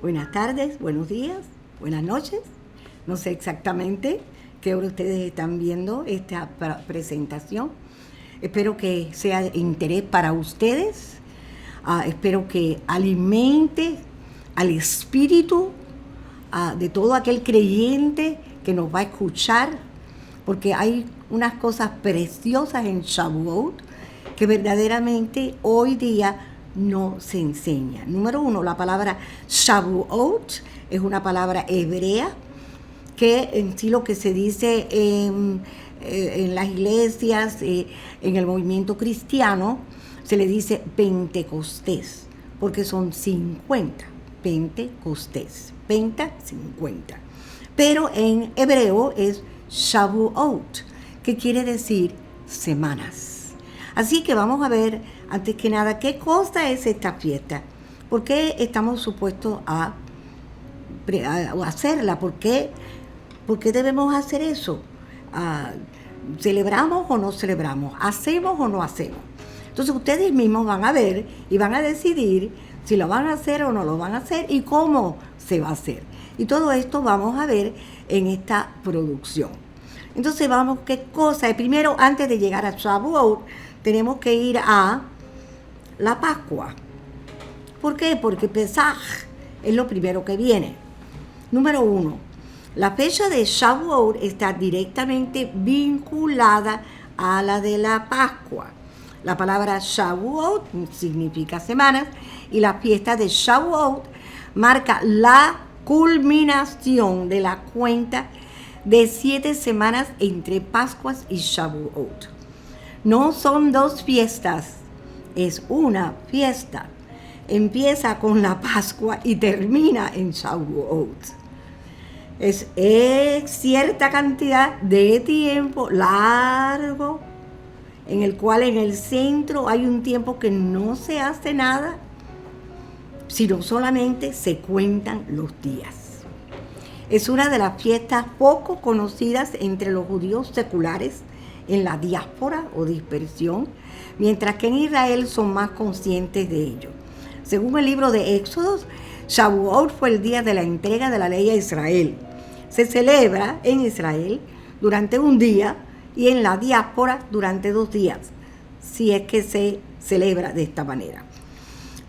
Buenas tardes, buenos días, buenas noches. No sé exactamente qué hora ustedes están viendo esta presentación. Espero que sea de interés para ustedes. Espero que alimente al espíritu de todo aquel creyente que nos va a escuchar, porque hay unas cosas preciosas en Shavuot que verdaderamente hoy día no se enseña. Número uno, la palabra Shavuot es una palabra hebrea que en sí lo que se dice en las iglesias, en el movimiento cristiano, se le dice Pentecostés, porque son 50, Pentecostés, Penta, 50. Pero en hebreo es Shavuot, que quiere decir semanas. Así que vamos a ver, antes que nada, qué cosa es esta fiesta. ¿Por qué estamos supuestos a hacerla? ¿Por qué debemos hacer eso? ¿Celebramos o no celebramos? ¿Hacemos o no hacemos? Entonces ustedes mismos van a ver y van a decidir si lo van a hacer o no lo van a hacer y cómo se va a hacer. Y todo esto vamos a ver en esta producción. Entonces vamos, ¿qué cosa? Primero, antes de llegar a Shavuot, tenemos que ir a la Pascua. ¿Por qué? Porque Pesaj es lo primero que viene. Número uno, la fecha de Shavuot está directamente vinculada a la de la Pascua. La palabra Shavuot significa semanas y la fiesta de Shavuot marca la culminación de la cuenta de 7 semanas entre Pascuas y Shavuot. No son dos fiestas, es una fiesta. Empieza con la Pascua y termina en Shavuot. Es cierta cantidad de tiempo largo en el cual en el centro hay un tiempo que no se hace nada, sino solamente se cuentan los días. Es una de las fiestas poco conocidas entre los judíos seculares en la diáspora o dispersión, mientras que en Israel son más conscientes de ello. Según el libro de Éxodos, Shavuot fue el día de la entrega de la ley a Israel. Se celebra en Israel durante un día y en la diáspora durante 2 días, si es que se celebra de esta manera.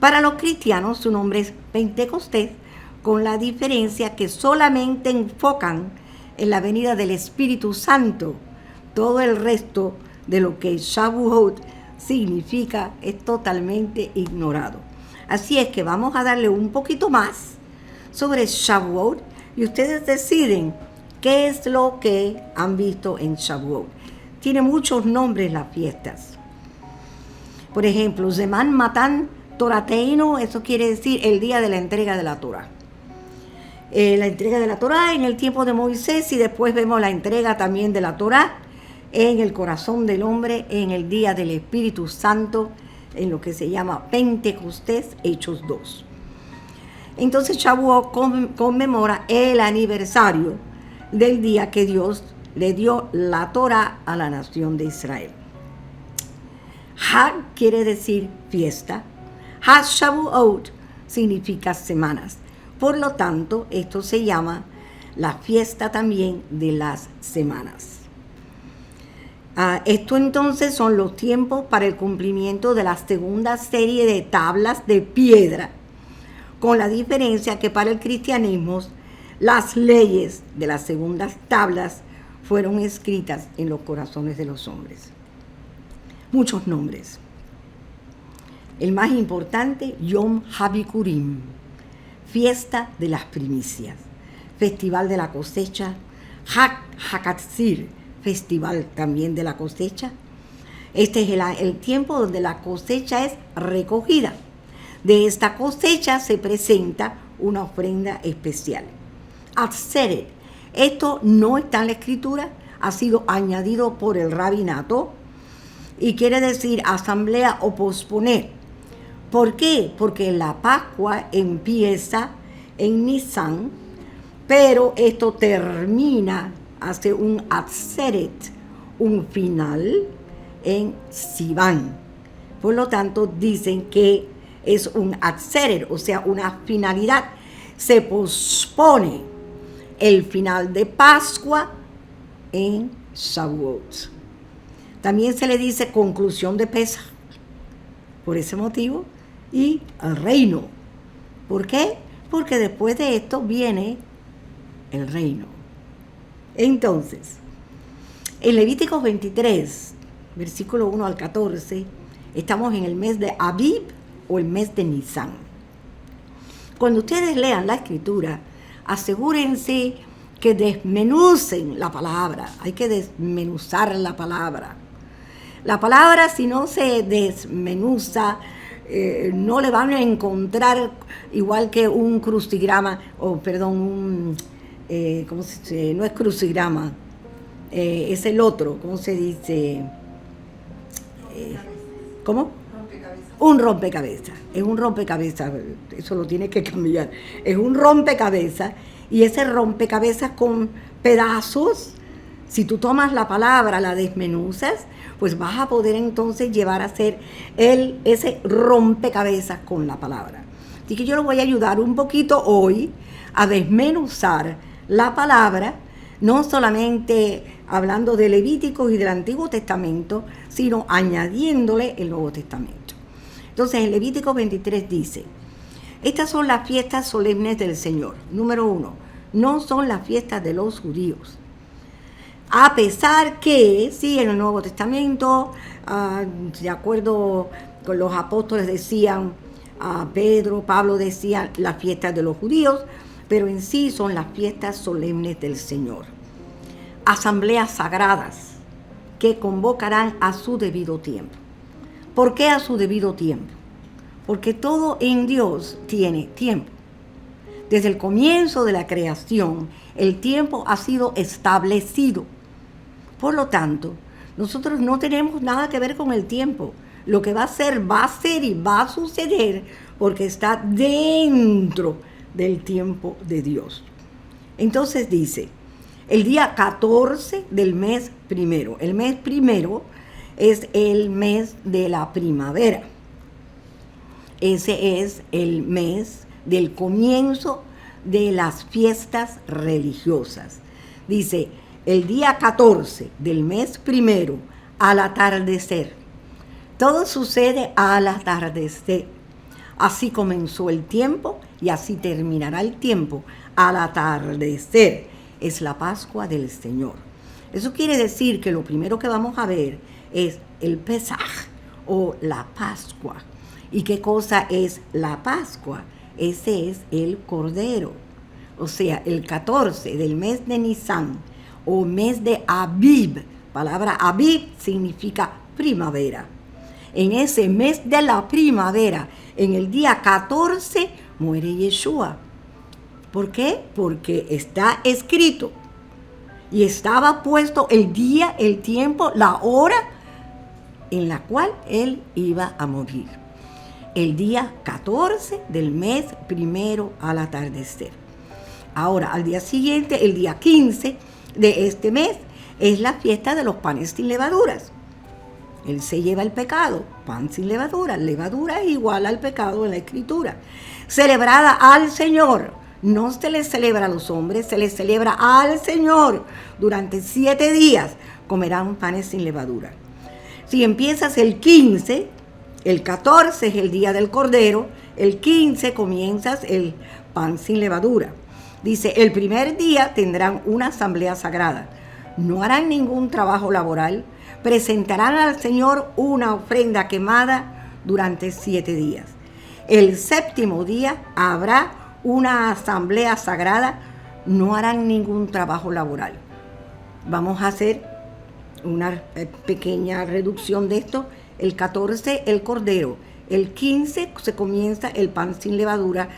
Para los cristianos su nombre es Pentecostés, con la diferencia que solamente enfocan en la venida del Espíritu Santo. Todo el resto de lo que Shavuot significa es totalmente ignorado. Así es que vamos a darle un poquito más sobre Shavuot y ustedes deciden qué es lo que han visto en Shavuot. Tiene muchos nombres las fiestas. Por ejemplo, Zeman Matan Torateino, eso quiere decir el día de la entrega de la Torah. La entrega de la Torah en el tiempo de Moisés y después vemos la entrega también de la Torah en el corazón del hombre en el día del Espíritu Santo, en lo que se llama Pentecostés, Hechos 2. Entonces Shavuot conmemora el aniversario del día que Dios le dio la Torah a la nación de Israel. Hag quiere decir fiesta. Hag Shavuot significa semanas. Por lo tanto, esto se llama la fiesta también de las semanas. Esto entonces son los tiempos para el cumplimiento de la segunda serie de tablas de piedra, con la diferencia que para el cristianismo las leyes de las segundas tablas fueron escritas en los corazones de los hombres. Muchos nombres. El más importante, Yom HaBikurim, fiesta de las primicias, festival de la cosecha, Hag HaKatzir, festival también de la cosecha. Este es el tiempo donde la cosecha es recogida. De esta cosecha se presenta una ofrenda especial. Atzeret, esto no está en la escritura, ha sido añadido por el rabinato y quiere decir asamblea o posponer. ¿Por qué? Porque la Pascua empieza en Nisan, pero esto termina, hace un atzeret, un final en Sivan. Por lo tanto, dicen que es un atzeret, o sea, una finalidad. se pospone el final de Pascua en Shavuot. También se le dice conclusión de Pesaj, por ese motivo, y el reino. ¿Por qué? Porque después de esto viene el reino. Entonces, en Levíticos 23, versículo 1 al 14, estamos en el mes de Abib o el mes de Nisan. Cuando ustedes lean la escritura, asegúrense que desmenucen la palabra. Hay que desmenuzar la palabra. La palabra, si no se desmenuza, no le van a encontrar igual que un crucigrama, no es crucigrama, es el otro, ¿cómo se dice? ¿Cómo? Un rompecabezas. Es un rompecabezas, eso lo tiene que cambiar. Es un rompecabezas, y ese rompecabezas con pedazos, si tú tomas la palabra, la desmenuzas, pues vas a poder entonces llevar a hacer ese rompecabezas con la palabra. Así que yo les voy a ayudar un poquito hoy a desmenuzar la palabra, no solamente hablando de Levíticos y del Antiguo Testamento, sino añadiéndole el Nuevo Testamento. Entonces, en Levítico 23 dice: estas son las fiestas solemnes del Señor. Número 1, no son las fiestas de los judíos. A pesar que, sí, en el Nuevo Testamento, de acuerdo con los apóstoles decían, Pablo decía las fiestas de los judíos, pero en sí son las fiestas solemnes del Señor. Asambleas sagradas que convocarán a su debido tiempo. ¿Por qué a su debido tiempo? Porque todo en Dios tiene tiempo. Desde el comienzo de la creación, el tiempo ha sido establecido. Por lo tanto, nosotros no tenemos nada que ver con el tiempo. Lo que va a ser y va a suceder porque está dentro del tiempo de Dios. Entonces dice, el día 14 del mes primero. El mes primero es el mes de la primavera. Ese es el mes del comienzo de las fiestas religiosas. Dice, el día 14 del mes primero, al atardecer. Todo sucede al atardecer. Así comenzó el tiempo y así terminará el tiempo al atardecer. Es la Pascua del Señor. Eso quiere decir que lo primero que vamos a ver es el Pesaj o la Pascua. ¿Y qué cosa es la Pascua? Ese es el Cordero. O sea, el 14 del mes de Nisan o mes de Abib. Palabra Abib significa primavera. En ese mes de la primavera, en el día 14, muere Yeshua. ¿Por qué? Porque está escrito y estaba puesto el día, el tiempo, la hora en la cual él iba a morir. El día 14 del mes primero al atardecer. Ahora, al día siguiente, el día 15 de este mes, es la fiesta de los panes sin levaduras. Él se lleva el pecado, pan sin levadura. Levadura es igual al pecado en la Escritura. Celebrada al Señor. No se le celebra a los hombres, se le celebra al Señor. Durante 7 días comerán panes sin levadura. Si empiezas el 15, el 14 es el día del Cordero, el 15 comienzas el pan sin levadura. Dice, el primer día tendrán una asamblea sagrada. No harán ningún trabajo laboral. Presentarán al Señor una ofrenda quemada durante 7 días. El 7º día habrá una asamblea sagrada. No harán ningún trabajo laboral. Vamos a hacer una pequeña reducción de esto. El 14, el Cordero. El 15 se comienza el pan sin levadura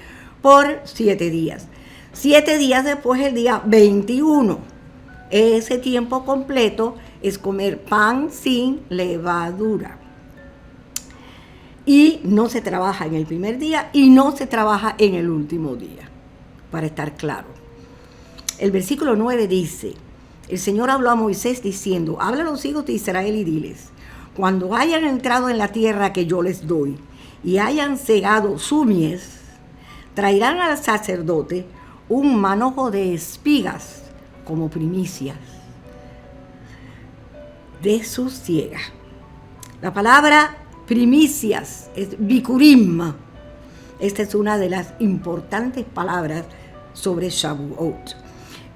por 7 días. 7 días después, el día 21. Ese tiempo completo es comer pan sin levadura. Y no se trabaja en el primer día y no se trabaja en el último día, para estar claro. El versículo 9 dice, el Señor habló a Moisés diciendo, habla a los hijos de Israel y diles, cuando hayan entrado en la tierra que yo les doy y hayan cegado su mies, traerán al sacerdote un manojo de espigas como primicias de su siega. La palabra primicias es bikurim. Esta es una de las importantes palabras sobre Shavuot.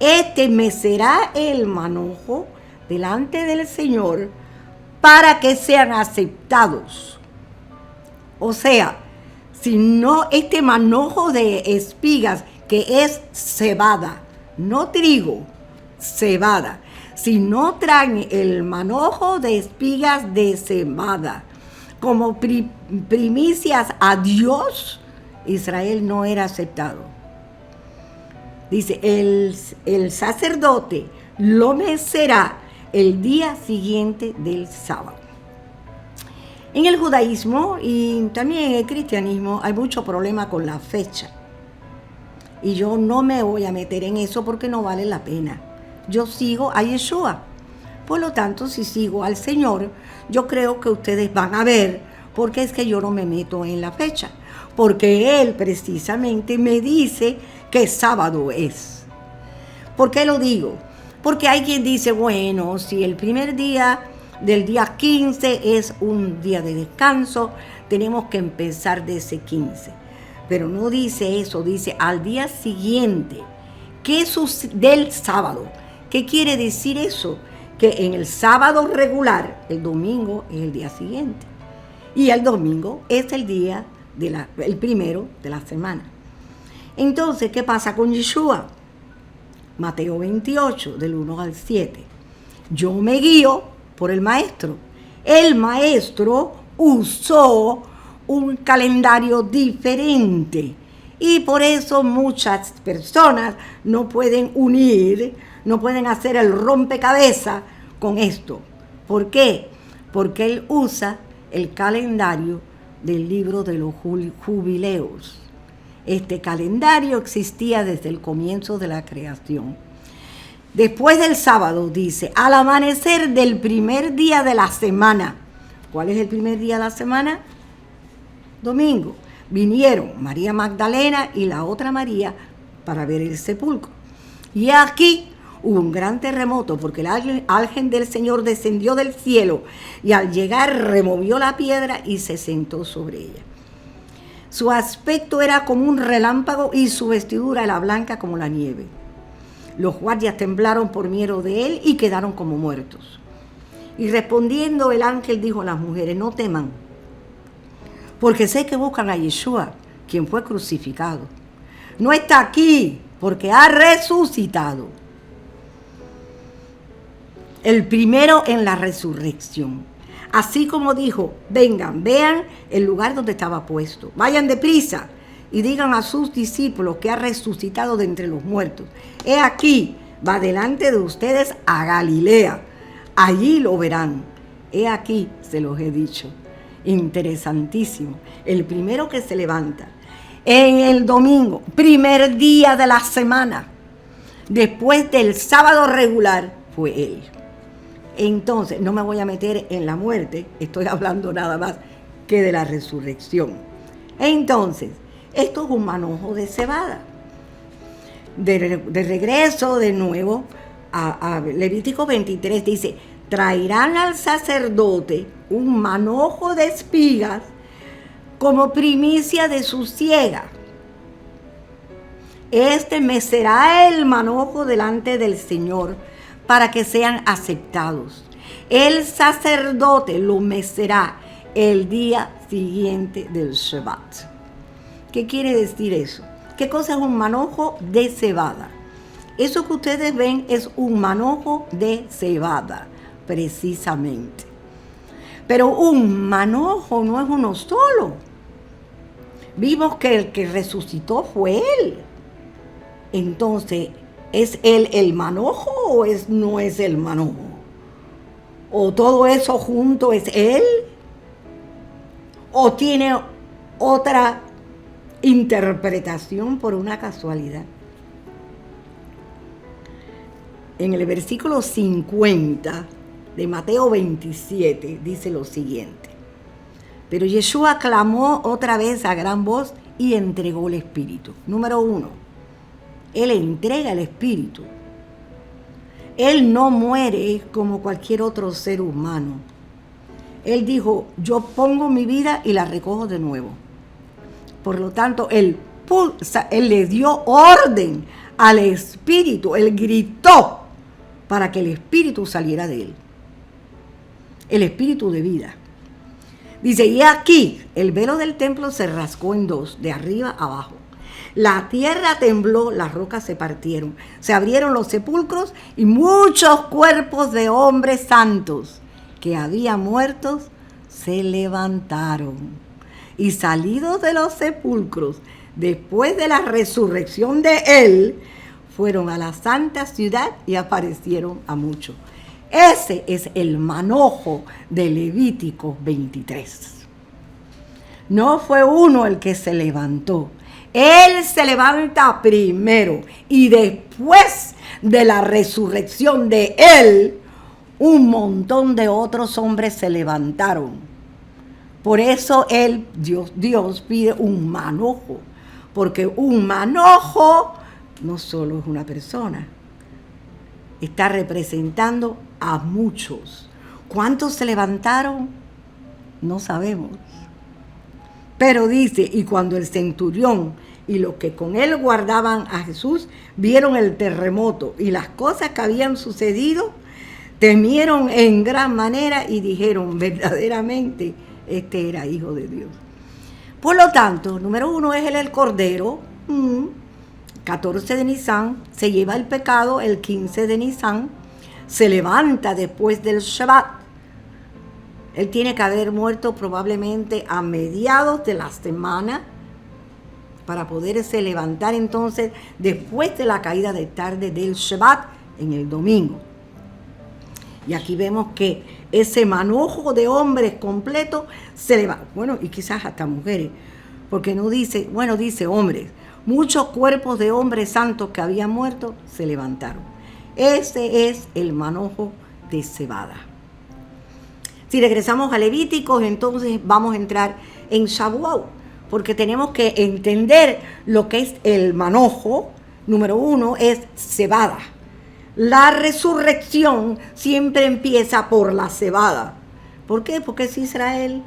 Este me será el manojo delante del Señor para que sean aceptados. O sea, si no, este manojo de espigas, que es cebada, no trigo, cebada. Si no traen el manojo de espigas de cebada como primicias a Dios, Israel no era aceptado. Dice, el sacerdote lo mecerá el día siguiente del sábado. En el judaísmo y también en el cristianismo hay mucho problema con la fecha. Y yo no me voy a meter en eso porque no vale la pena. Yo sigo a Yeshua. Por lo tanto, si sigo al Señor, yo creo que ustedes van a ver por qué es que yo no me meto en la fecha. Porque Él precisamente me dice que sábado es. ¿Por qué lo digo? Porque hay quien dice, bueno, si el primer día del día 15 es un día de descanso, tenemos que empezar de ese 15. Pero no dice eso, dice al día siguiente, que es del sábado. ¿Qué quiere decir eso? Que en el sábado regular, el domingo es el día siguiente. Y el domingo es el día el primero de la semana. Entonces, ¿qué pasa con Yeshua? Mateo 28, del 1 al 7. Yo me guío por el maestro. El maestro usó un calendario diferente y por eso muchas personas no pueden unir, no pueden hacer el rompecabezas con esto. ¿Por qué? Porque él usa el calendario del libro de los jubileos. Este calendario existía desde el comienzo de la creación. Después del sábado, dice, al amanecer del primer día de la semana. ¿Cuál es el primer día de la semana? Domingo. Vinieron María Magdalena y la otra María para ver el sepulcro. Y aquí hubo un gran terremoto porque el ángel del Señor descendió del cielo y al llegar removió la piedra y se sentó sobre ella. Su aspecto era como un relámpago y su vestidura era blanca como la nieve. Los guardias temblaron por miedo de él y quedaron como muertos. Y respondiendo el ángel dijo a las mujeres, no teman, porque sé que buscan a Yeshua, quien fue crucificado. No está aquí, porque ha resucitado. El primero en la resurrección. Así como dijo, vengan, vean el lugar donde estaba puesto. Vayan deprisa y digan a sus discípulos que ha resucitado de entre los muertos. He aquí, va delante de ustedes a Galilea. Allí lo verán. He aquí, se los he dicho. Interesantísimo. El primero que se levanta en el domingo, primer día de la semana, después del sábado regular, fue él. Entonces, no me voy a meter en la muerte, estoy hablando nada más que de la resurrección. Entonces, esto es un manojo de cebada. De regreso de nuevo a Levítico 23, dice, traerán al sacerdote un manojo de espigas como primicia de su siega. Este mecerá el manojo delante del Señor para que sean aceptados. El sacerdote lo mecerá el día siguiente del Shabbat. ¿Qué quiere decir eso? ¿Qué cosa es un manojo de cebada? Eso que ustedes ven es un manojo de cebada, precisamente. Pero un manojo no es uno solo. Vimos que el que resucitó fue él. Entonces, ¿es él el manojo o no es el manojo? ¿O todo eso junto es él? ¿O tiene otra interpretación por una casualidad? En el versículo 50 de Mateo 27 dice lo siguiente. Pero Yeshua clamó otra vez a gran voz y entregó el Espíritu. Número 1, Él entrega el Espíritu. Él no muere como cualquier otro ser humano. Él dijo, yo pongo mi vida y la recojo de nuevo. Por lo tanto, Él le dio orden al Espíritu. Él gritó para que el Espíritu saliera de Él. El Espíritu de vida. Dice, y aquí el velo del templo se rasgó en dos, de arriba a abajo. La tierra tembló, las rocas se partieron, se abrieron los sepulcros y muchos cuerpos de hombres santos que habían muerto se levantaron. Y salidos de los sepulcros, después de la resurrección de Él, fueron a la santa ciudad y aparecieron a muchos. Ese es el manojo de Levítico 23. No fue uno el que se levantó. Él se levanta primero y después de la resurrección de Él, un montón de otros hombres se levantaron. Por eso Dios pide un manojo, porque un manojo no solo es una persona, está representando a muchos. ¿Cuántos se levantaron? No sabemos. Pero dice, y cuando el centurión y los que con él guardaban a Jesús vieron el terremoto y las cosas que habían sucedido, temieron en gran manera y dijeron, verdaderamente, este era Hijo de Dios. Por lo tanto, número 1 es el Cordero. 14 de Nisan, se lleva el pecado el 15 de Nisan, se levanta después del Shabbat. Él tiene que haber muerto probablemente a mediados de la semana para poderse levantar entonces después de la caída de tarde del Shabbat en el domingo. Y aquí vemos que ese manojo de hombres completo se levanta. Bueno, y quizás hasta mujeres, porque no dice, bueno, dice hombres. Muchos cuerpos de hombres santos que habían muerto se levantaron. Ese es el manojo de cebada. Si regresamos a Levíticos, entonces vamos a entrar en Shavuot, porque tenemos que entender lo que es el manojo. Número 1 es cebada. La resurrección siempre empieza por la cebada. ¿Por qué? Porque es Israel.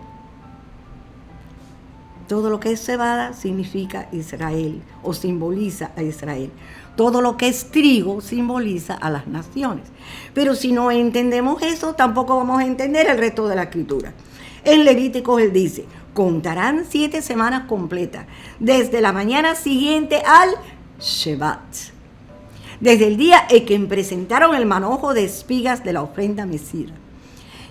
Todo lo que es cebada significa Israel o simboliza a Israel. Todo lo que es trigo simboliza a las naciones. Pero si no entendemos eso, tampoco vamos a entender el resto de la escritura. En Levíticos él dice, contarán 7 semanas completas, desde la mañana siguiente al Shabbat. Desde el día en que presentaron el manojo de espigas de la ofrenda mecida.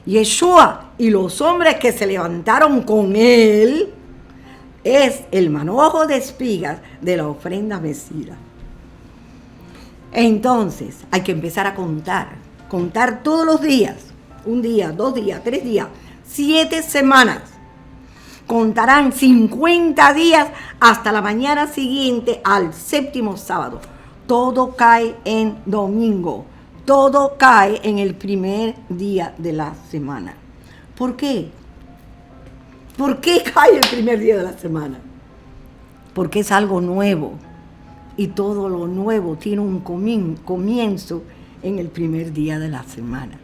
Yeshua y los hombres que se levantaron con él, es el manojo de espigas de la ofrenda mecida. Entonces hay que empezar a contar todos los días, 1 día, 2 días, 3 días, 7 semanas. Contarán 50 días hasta la mañana siguiente al 7º sábado. Todo cae en domingo, todo cae en el primer día de la semana. ¿Por qué? ¿Por qué cae el primer día de la semana? Porque es algo nuevo. Y todo lo nuevo tiene un comienzo en el primer día de la semana.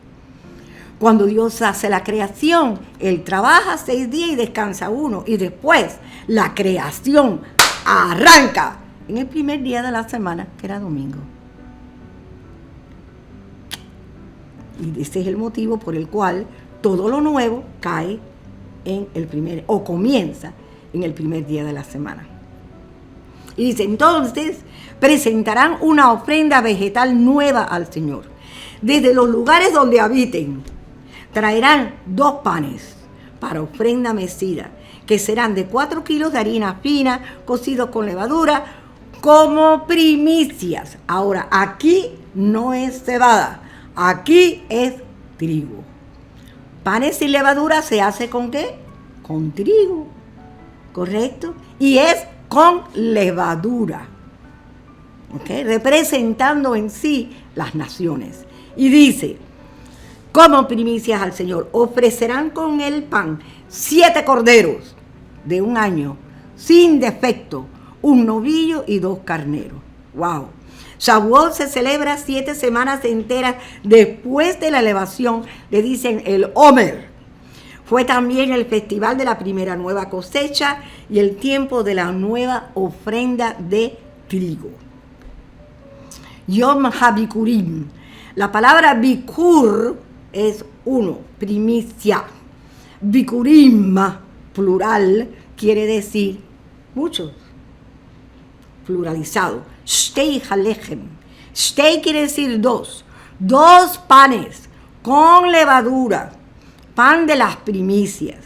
Cuando Dios hace la creación, Él trabaja 6 días y descansa 1. Y después la creación arranca en el primer día de la semana, que era domingo. Y ese es el motivo por el cual todo lo nuevo cae en el primer, o comienza en el primer día de la semana. Y dice, entonces presentarán una ofrenda vegetal nueva al Señor. Desde los lugares donde habiten, traerán 2 panes para ofrenda mecida, que serán de 4 kilos de harina fina, cocidos con levadura, como primicias. Ahora, aquí no es cebada, aquí es trigo. Panes sin levadura se hace ¿con qué? Con trigo, ¿correcto? Y es con levadura, ¿okay? Representando en sí las naciones. Y dice, como primicias al Señor, ofrecerán con el pan 7 corderos de 1 año, sin defecto, un novillo y 2 carneros. ¡Wow! Shavuot se celebra 7 semanas enteras después de la elevación, le dicen el Omer. Fue también el festival de la primera nueva cosecha y el tiempo de la nueva ofrenda de trigo. Yom HaBikurim. La palabra Bikur es uno, primicia. Bikurim, plural, quiere decir muchos, pluralizado. Shtei halechem. Shtei quiere decir 2. 2 panes con levadura, pan de las primicias.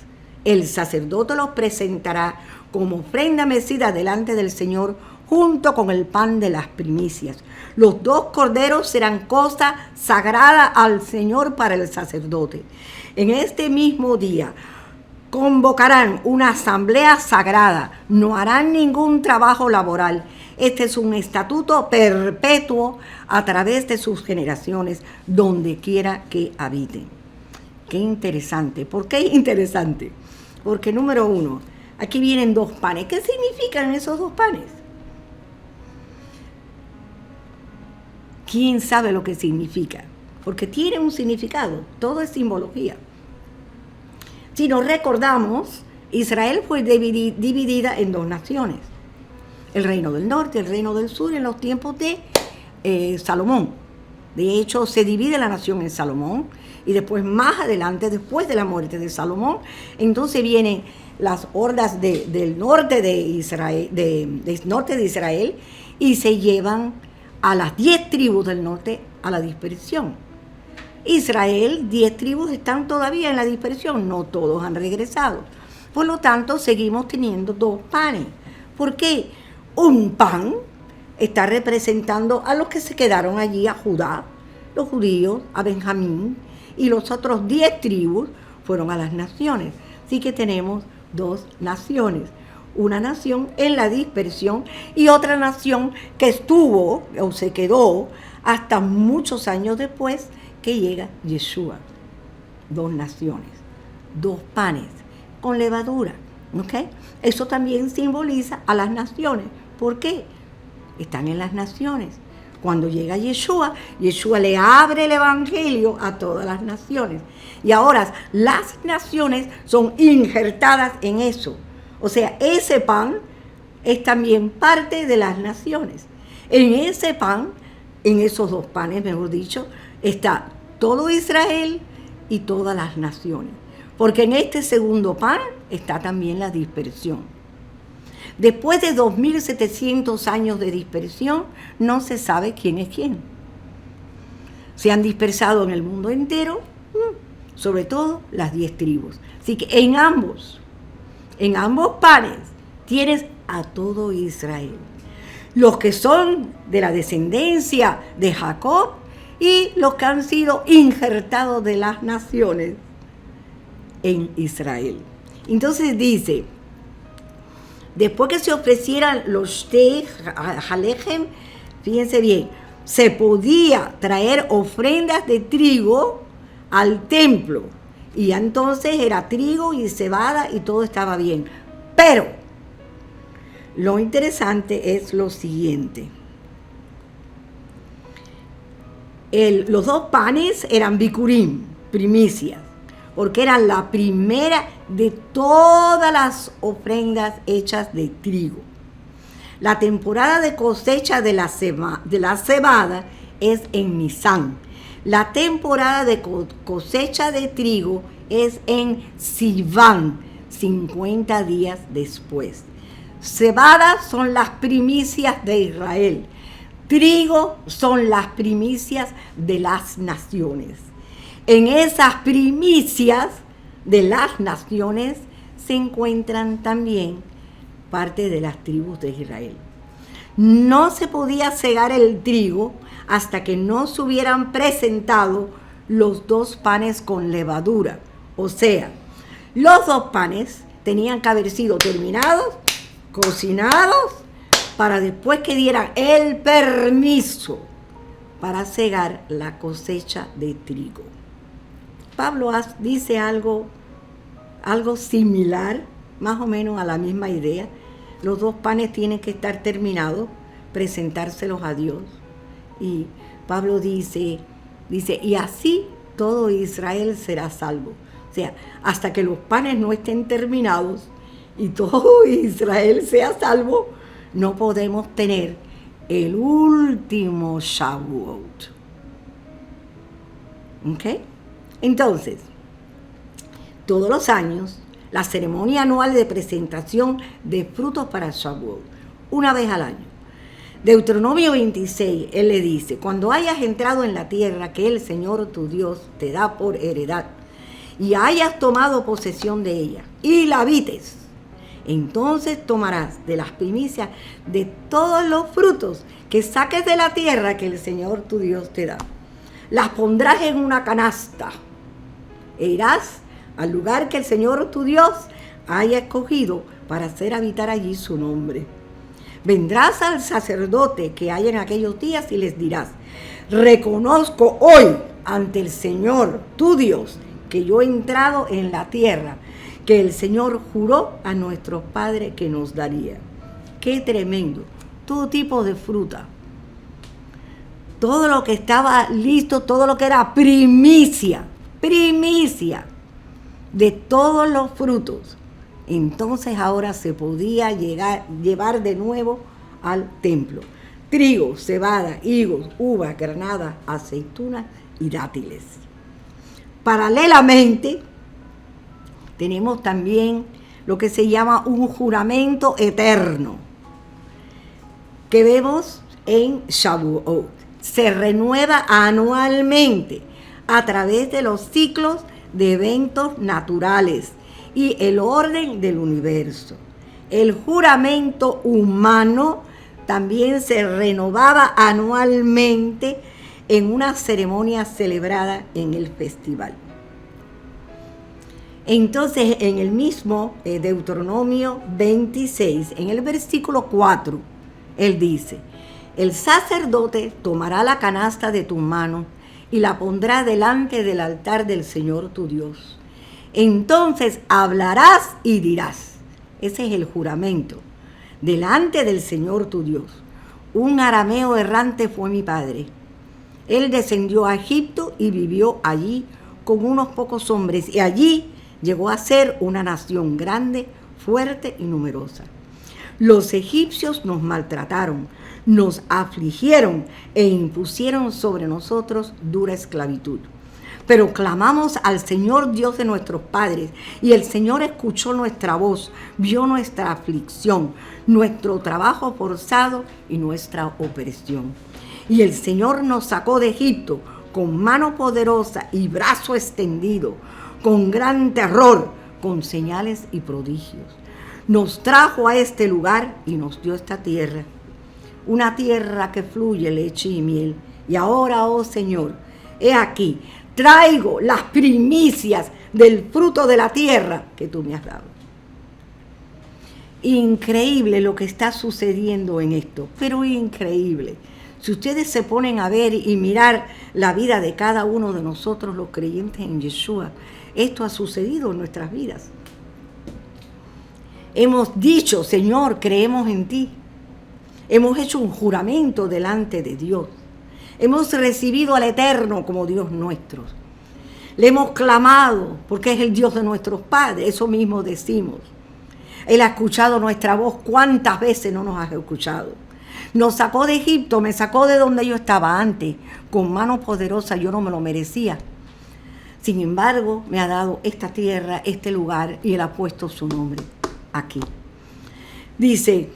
El sacerdote los presentará como ofrenda mecida delante del Señor junto con el pan de las primicias. Los 2 corderos serán cosa sagrada al Señor para el sacerdote. En este mismo día convocarán una asamblea sagrada, no harán ningún trabajo laboral. Este es un estatuto perpetuo a través de sus generaciones, donde quiera que habiten. Qué interesante. ¿Por qué interesante? Porque número 1, aquí vienen 2 panes. ¿Qué significan esos 2 panes? ¿Quién sabe lo que significa? Porque tiene un significado, todo es simbología. Si nos recordamos, Israel fue dividida en 2 naciones. El reino del norte, el reino del sur, en los tiempos de Salomón. De hecho, se divide la nación en Salomón y después más adelante, después de la muerte de Salomón, entonces vienen las hordas del norte de Israel, del norte de Israel, y se llevan a las 10 tribus del norte a la dispersión. Israel, 10 tribus están todavía en la dispersión, no todos han regresado. Por lo tanto, seguimos teniendo 2 panes. ¿Por qué? Un pan está representando a los que se quedaron allí, a Judá, los judíos, a Benjamín, y los otros 10 tribus fueron a las naciones. Así que tenemos 2 naciones. Una nación en la dispersión y otra nación que estuvo o se quedó hasta muchos años después que llega Yeshua. 2 naciones, 2 panes con levadura. ¿Okay? Eso también simboliza a las naciones. ¿Por qué? Están en las naciones. Cuando llega Yeshua, Yeshua le abre el evangelio a todas las naciones. Y ahora las naciones son injertadas en eso. O sea, ese pan es también parte de las naciones. En ese pan, en esos 2 panes, mejor dicho, está todo Israel y todas las naciones. Porque en este segundo pan está también la dispersión. Después de 2700 años de dispersión, no se sabe quién es quién. Se han dispersado en el mundo entero, sobre todo las 10 tribus. Así que en ambos panes tienes a todo Israel. Los que son de la descendencia de Jacob y los que han sido injertados de las naciones en Israel. Entonces dice, después que se ofrecieran los Shtei halechem, fíjense bien, se podía traer ofrendas de trigo al templo. Y entonces era trigo y cebada y todo estaba bien. Pero lo interesante es lo siguiente. Los 2 panes eran bikurim, primicias, porque eran la primera de todas las ofrendas hechas de trigo. La temporada de cosecha de la cebada es en Nisán. La temporada de cosecha de trigo es en Sivan, 50 días después. Cebadas son las primicias de Israel. Trigo son las primicias de las naciones. En esas primicias de las naciones se encuentran también parte de las tribus de Israel. No se podía cegar el trigo hasta que no se hubieran presentado los 2 panes con levadura. O sea, los 2 panes tenían que haber sido terminados, cocinados, para después que dieran el permiso para cegar la cosecha de trigo. Pablo dice algo similar, más o menos a la misma idea, los 2 panes tienen que estar terminados, presentárselos a Dios. Y Pablo dice, y así todo Israel será salvo. O sea, hasta que los panes no estén terminados y todo Israel sea salvo, no podemos tener el último Shavuot. ¿Ok? Entonces, todos los años, la ceremonia anual de presentación de frutos para Shavuot, una vez al año. Deuteronomio 26, él le dice, cuando hayas entrado en la tierra que el Señor tu Dios te da por heredad, y hayas tomado posesión de ella, y la habites, entonces tomarás de las primicias de todos los frutos que saques de la tierra que el Señor tu Dios te da. Las pondrás en una canasta, e irás al lugar que el Señor tu Dios haya escogido para hacer habitar allí su nombre. Vendrás al sacerdote que haya en aquellos días y les dirás, reconozco hoy ante el Señor tu Dios que yo he entrado en la tierra que el Señor juró a nuestros padres que nos daría. Qué tremendo. Todo tipo de fruta. Todo lo que estaba listo, todo lo que era primicia de todos los frutos. Entonces ahora se podía llevar de nuevo al templo. Trigo, cebada, higos, uvas, granadas, aceitunas y dátiles. Paralelamente, tenemos también lo que se llama un juramento eterno, que vemos en Shavuot. Se renueva anualmente a través de los ciclos de eventos naturales y el orden del universo. El juramento humano también se renovaba anualmente en una ceremonia celebrada en el festival. Entonces, en el mismo Deuteronomio 26, en el versículo 4, él dice, el sacerdote tomará la canasta de tu mano y la pondrá delante del altar del Señor tu Dios. Entonces hablarás y dirás, ese es el juramento, delante del Señor tu Dios. Un arameo errante fue mi padre. Él descendió a Egipto y vivió allí con unos pocos hombres y allí llegó a ser una nación grande, fuerte y numerosa. Los egipcios nos maltrataron, nos afligieron e impusieron sobre nosotros dura esclavitud. Pero clamamos al Señor Dios de nuestros padres y el Señor escuchó nuestra voz, vio nuestra aflicción, nuestro trabajo forzado y nuestra opresión. Y el Señor nos sacó de Egipto con mano poderosa y brazo extendido, con gran terror, con señales y prodigios. Nos trajo a este lugar y nos dio esta tierra, una tierra que fluye leche y miel. Y ahora, oh Señor, he aquí, traigo las primicias del fruto de la tierra que tú me has dado. Increíble lo que está sucediendo en esto, pero increíble. Si ustedes se ponen a ver y mirar la vida de cada uno de nosotros, los creyentes en Yeshua, esto ha sucedido en nuestras vidas. Hemos dicho, Señor, creemos en ti. Hemos hecho un juramento delante de Dios. Hemos recibido al Eterno como Dios nuestro. Le hemos clamado porque es el Dios de nuestros padres. Eso mismo decimos. Él ha escuchado nuestra voz. ¿Cuántas veces no nos has escuchado? Nos sacó de Egipto, me sacó de donde yo estaba antes. Con mano poderosa, yo no me lo merecía. Sin embargo, me ha dado esta tierra, este lugar, y Él ha puesto su nombre aquí. Dice,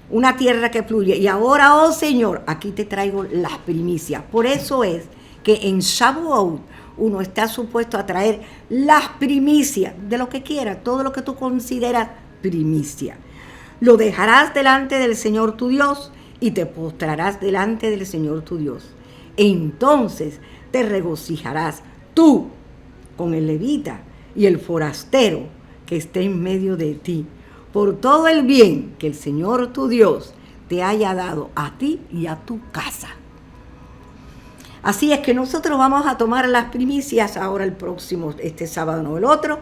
una tierra que fluye. Y ahora, oh Señor, aquí te traigo las primicias. Por eso es que en Shavuot uno está supuesto a traer las primicias de lo que quiera, todo lo que tú consideras primicia. Lo dejarás delante del Señor tu Dios y te postrarás delante del Señor tu Dios. Entonces te regocijarás tú con el levita y el forastero que esté en medio de ti, por todo el bien que el Señor tu Dios te haya dado a ti y a tu casa. Así es que nosotros vamos a tomar las primicias ahora el próximo, este sábado no el otro,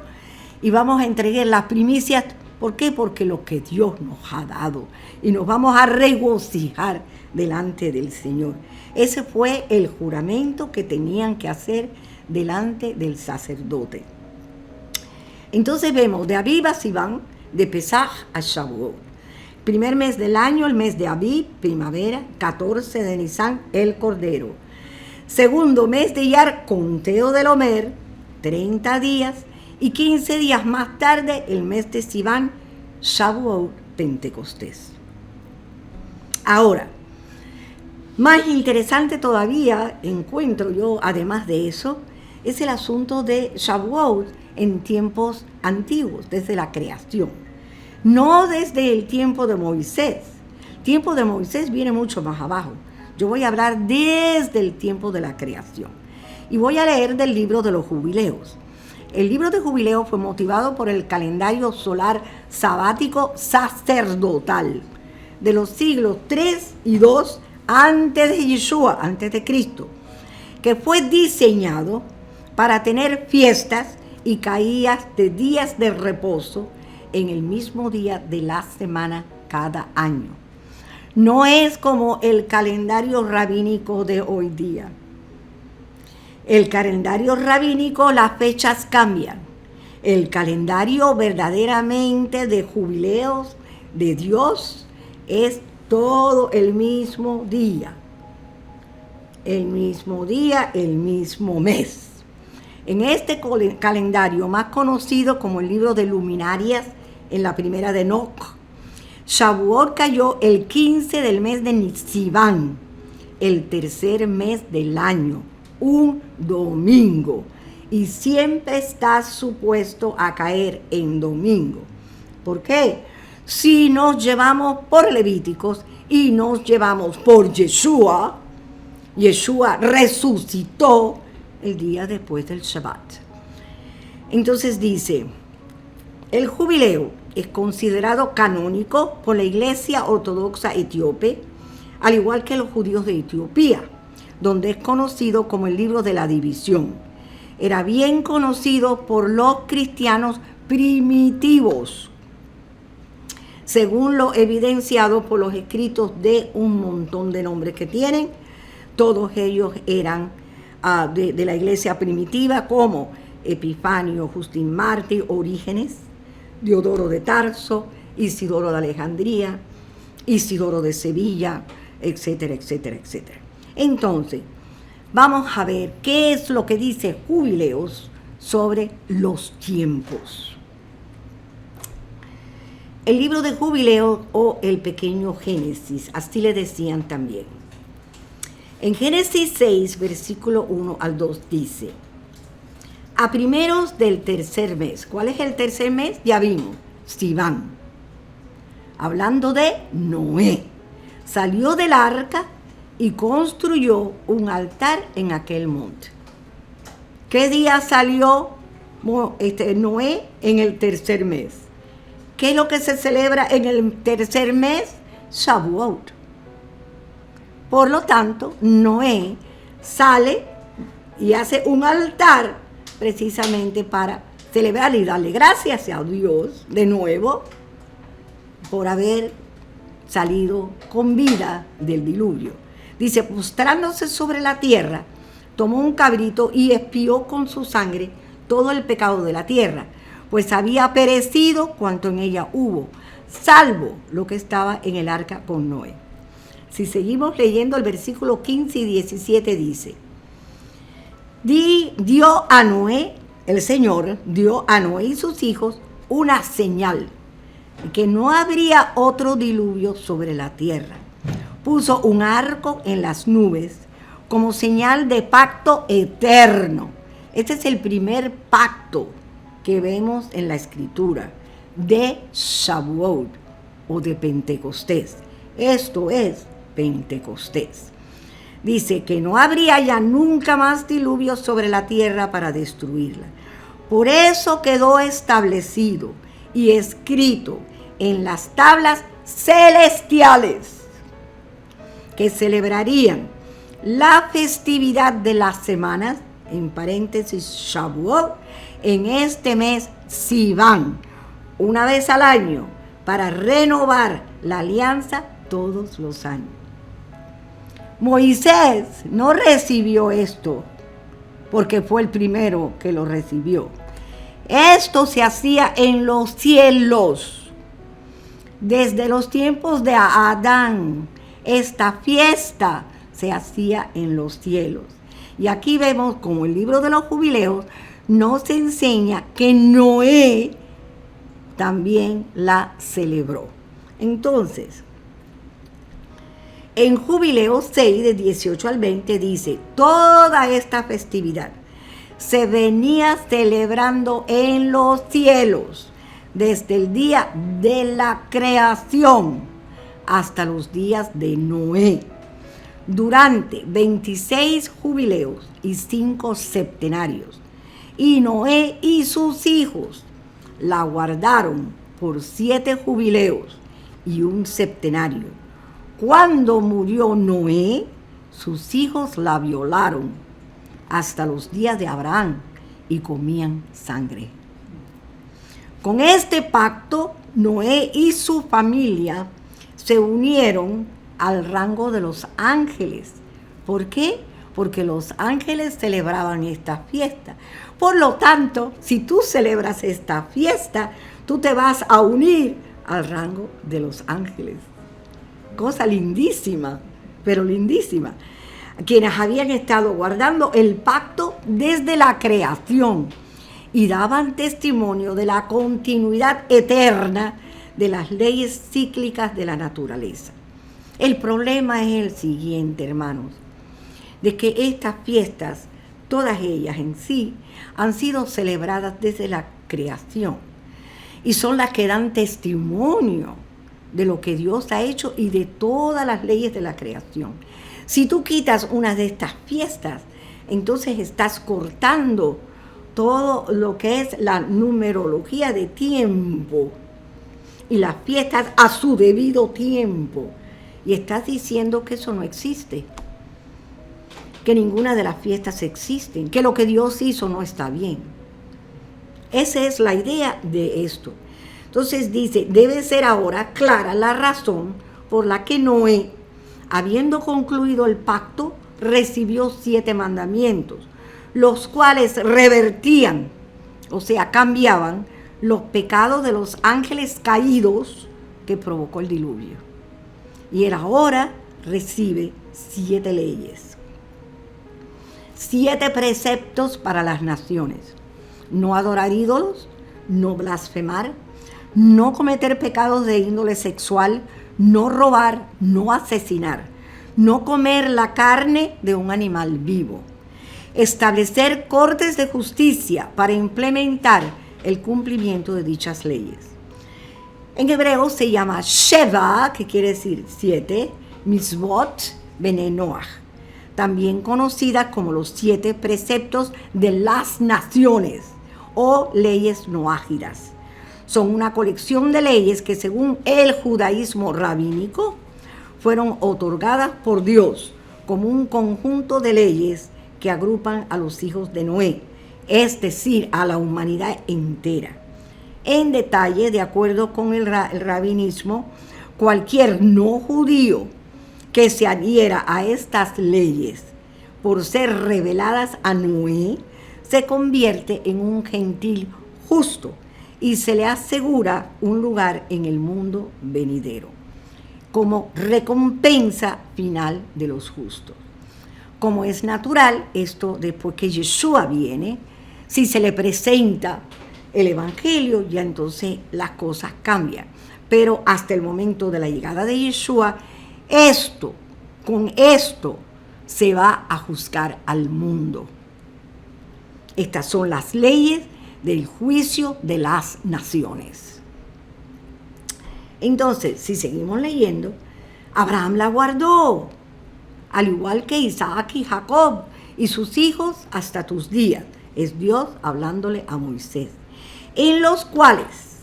y vamos a entregar las primicias ¿Por qué? Porque lo que Dios nos ha dado y nos vamos a regocijar delante del Señor. Ese fue el juramento que tenían que hacer delante del sacerdote. Entonces vemos de Abib a Sivan, de Pesaj a Shavuot. Primer mes del año, el mes de Abib, primavera, 14 de Nisan, el Cordero. Segundo mes de Iyar, conteo del Omer, 30 días. Y 15 días más tarde, el mes de Sivan, Shavuot, Pentecostés. Ahora, más interesante todavía encuentro yo, además de eso, es el asunto de Shavuot en tiempos antiguos, desde la creación. No desde el tiempo de Moisés. El tiempo de Moisés viene mucho más abajo. Yo voy a hablar desde el tiempo de la creación. Y voy a leer del libro de los jubileos. El libro de jubileo fue motivado por el calendario solar sabático sacerdotal de los siglos 3 y 2 antes de Yeshua, antes de Cristo, que fue diseñado para tener fiestas y caídas de días de reposo en el mismo día de la semana cada año. No es como el calendario rabínico de hoy día. El calendario rabínico, las fechas cambian. El calendario verdaderamente de jubileos de Dios es todo el mismo día. El mismo día, el mismo mes. En este calendario, más conocido como el libro de luminarias, en la primera de Enoch, Shavuot cayó el 15 del mes de Nisan, el tercer mes del año, un domingo, y siempre está supuesto a caer en domingo. ¿Por qué? Si nos llevamos por Levíticos y nos llevamos por Yeshua, Yeshua resucitó el día después del Shabbat. Entonces dice, el jubileo es considerado canónico por la Iglesia Ortodoxa Etíope, al igual que los judíos de Etiopía, donde es conocido como el libro de la división. Era bien conocido por los cristianos primitivos, según lo evidenciado por los escritos de un montón de nombres que tienen. Todos ellos eran de la iglesia primitiva, como Epifanio, Justín Mártir, Orígenes, Diodoro de Tarso, Isidoro de Alejandría, Isidoro de Sevilla, etcétera, etcétera, etcétera. Entonces, vamos a ver qué es lo que dice Jubileos sobre los tiempos. El libro de Jubileos o el pequeño Génesis, así le decían también. En Génesis 6, versículo 1 al 2 dice, a primeros del tercer mes. ¿Cuál es el tercer mes? Ya vimos, Sivan. Hablando de Noé. Salió del arca y construyó un altar en aquel monte. ¿Qué día salió Noé? En el tercer mes. ¿Qué es lo que se celebra en el tercer mes? Shavuot. Por lo tanto, Noé sale y hace un altar precisamente para celebrar y darle gracias a Dios de nuevo por haber salido con vida del diluvio. Dice, postrándose sobre la tierra, tomó un cabrito y expió con su sangre todo el pecado de la tierra, pues había perecido cuanto en ella hubo, salvo lo que estaba en el arca con Noé. Si seguimos leyendo el versículo 15 y 17 dice, dio a Noé, el Señor dio a Noé y sus hijos una señal, que no habría otro diluvio sobre la tierra. Puso un arco en las nubes como señal de pacto eterno. Este es el primer pacto que vemos en la Escritura de Shavuot o de Pentecostés. Esto es Pentecostés. Dice que no habría ya nunca más diluvio sobre la tierra para destruirla. Por eso quedó establecido y escrito en las tablas celestiales que celebrarían la festividad de las semanas, en paréntesis Shavuot, en este mes Sivan, una vez al año para renovar la alianza todos los años. Moisés no recibió esto porque fue el primero que lo recibió. Esto se hacía en los cielos. Desde los tiempos de Adán, esta fiesta se hacía en los cielos. Y aquí vemos como el libro de los jubileos nos enseña que Noé también la celebró. Entonces, en Jubileo 6, de 18 al 20, dice, toda esta festividad se venía celebrando en los cielos desde el día de la creación hasta los días de Noé, durante 26 jubileos y 5 septenarios. Y Noé y sus hijos la guardaron por 7 jubileos y 1 septenario. Cuando murió Noé, sus hijos la violaron hasta los días de Abraham y comían sangre. Con este pacto, Noé y su familia se unieron al rango de los ángeles. ¿Por qué? Porque los ángeles celebraban esta fiesta. Por lo tanto, si tú celebras esta fiesta, tú te vas a unir al rango de los ángeles. Cosa lindísima, pero lindísima. Quienes habían estado guardando el pacto desde la creación y daban testimonio de la continuidad eterna de las leyes cíclicas de la naturaleza. El problema es el siguiente, hermanos, de que estas fiestas, todas ellas en sí, han sido celebradas desde la creación y son las que dan testimonio de lo que Dios ha hecho y de todas las leyes de la creación. Si tú quitas una de estas fiestas, entonces estás cortando todo lo que es la numerología de tiempo y las fiestas a su debido tiempo. Y estás diciendo que eso no existe, que ninguna de las fiestas existen, que lo que Dios hizo no está bien. Esa es la idea de esto. Entonces dice, debe ser ahora clara la razón por la que Noé, habiendo concluido el pacto, recibió 7 mandamientos, los cuales revertían, o sea, cambiaban los pecados de los ángeles caídos que provocó el diluvio. Y él ahora recibe 7 leyes, 7 preceptos para las naciones: no adorar ídolos, no blasfemar, no cometer pecados de índole sexual, no robar, no asesinar, no comer la carne de un animal vivo, establecer cortes de justicia para implementar el cumplimiento de dichas leyes. En hebreo se llama Sheva, que quiere decir 7, Mitzvot Bnei Noach, también conocida como los 7 preceptos de las naciones o leyes noágidas. Son una colección de leyes que, según el judaísmo rabínico, fueron otorgadas por Dios como un conjunto de leyes que agrupan a los hijos de Noé, es decir, a la humanidad entera. En detalle, de acuerdo con el rabinismo, cualquier no judío que se adhiera a estas leyes por ser reveladas a Noé se convierte en un gentil justo y se le asegura un lugar en el mundo venidero como recompensa final de los justos. Como es natural, esto después que Yeshua viene, si se le presenta el Evangelio, ya entonces las cosas cambian. Pero hasta el momento de la llegada de Yeshua, con esto se va a juzgar al mundo. Estas son las leyes del juicio de las naciones. Entonces, si seguimos leyendo, Abraham la guardó, al igual que Isaac y Jacob y sus hijos hasta tus días. Es Dios hablándole a Moisés, en los cuales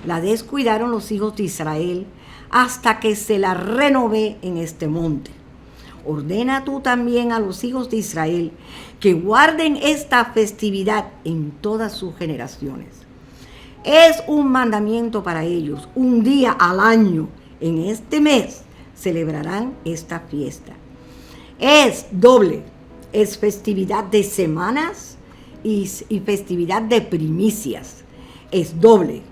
la descuidaron los hijos de Israel hasta que se la renové en este monte. Ordena tú también a los hijos de Israel que guarden esta festividad en todas sus generaciones. Es un mandamiento para ellos. Un día al año, en este mes, celebrarán esta fiesta. Es doble. Es festividad de semanas y festividad de primicias. Es doble.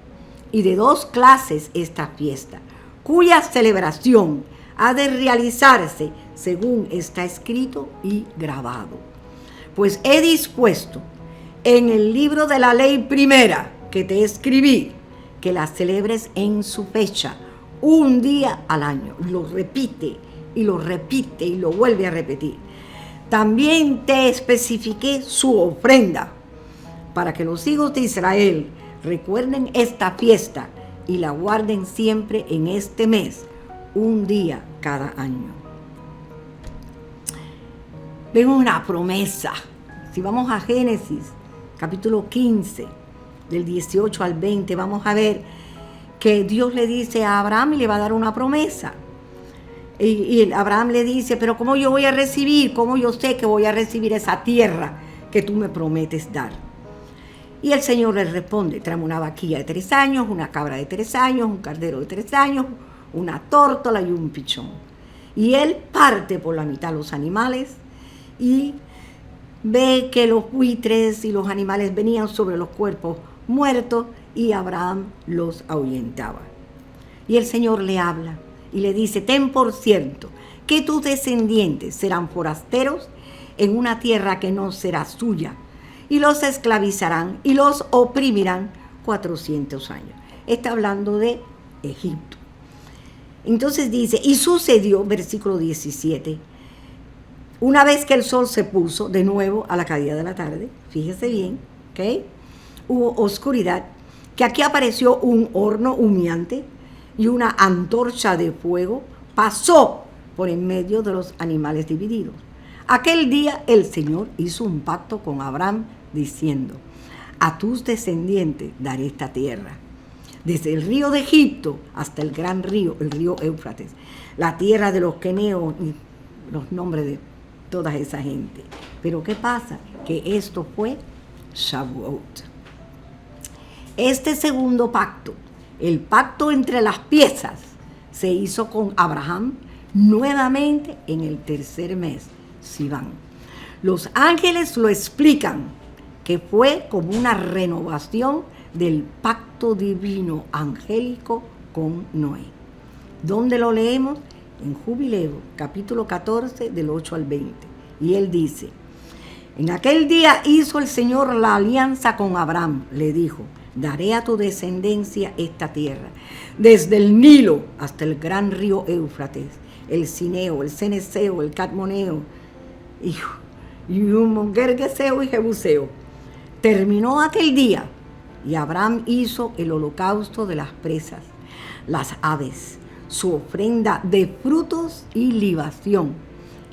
Y de dos clases esta fiesta, cuya celebración ha de realizarse según está escrito y grabado. Pues he dispuesto en el libro de la ley primera que te escribí, que la celebres en su fecha, un día al año. Lo repite y lo repite y lo vuelve a repetir. También te especifiqué su ofrenda, para que los hijos de Israel recuerden esta fiesta y la guarden siempre en este mes, un día cada año. Vemos una promesa. Si vamos a Génesis, capítulo 15, del 18 al 20, vamos a ver que Dios le dice a Abraham y le va a dar una promesa. Y Abraham le dice, pero ¿cómo yo voy a recibir? ¿Cómo yo sé que voy a recibir esa tierra que tú me prometes dar? Y el Señor le responde, tráeme una vaquilla de 3 años, una cabra de 3 años, un cordero de 3 años, una tórtola y un pichón. Y él parte por la mitad los animales y ve que los buitres y los animales venían sobre los cuerpos muertos y Abraham los ahuyentaba. Y el Señor le habla y le dice, ten por cierto que tus descendientes serán forasteros en una tierra que no será suya, y los esclavizarán y los oprimirán 400 años. Está hablando de Egipto. Entonces dice, y sucedió, versículo 17, una vez que el sol se puso de nuevo a la caída de la tarde, fíjese bien, ¿ok? Hubo oscuridad, que aquí apareció un horno humeante y una antorcha de fuego pasó por en medio de los animales divididos. Aquel día el Señor hizo un pacto con Abraham diciendo, a tus descendientes daré esta tierra, desde el río de Egipto hasta el gran río, el río Éufrates, la tierra de los queneos y los nombres de toda esa gente. Pero ¿qué pasa? Que esto fue Shavuot. Este segundo pacto, el pacto entre las piezas, se hizo con Abraham nuevamente en el tercer mes, Sivan. Los ángeles lo explican, que fue como una renovación del pacto divino angélico con Noé. ¿Dónde lo leemos? En Jubileo, capítulo 14, del 8 al 20. Y él dice, en aquel día hizo el Señor la alianza con Abraham, le dijo, daré a tu descendencia esta tierra, desde el Nilo hasta el gran río Éufrates, el Cineo, el Ceneseo, el Cadmoneo, y un Gergeseo y Jebuseo. Terminó aquel día y Abraham hizo el holocausto de las presas, las aves, su ofrenda de frutos y libación,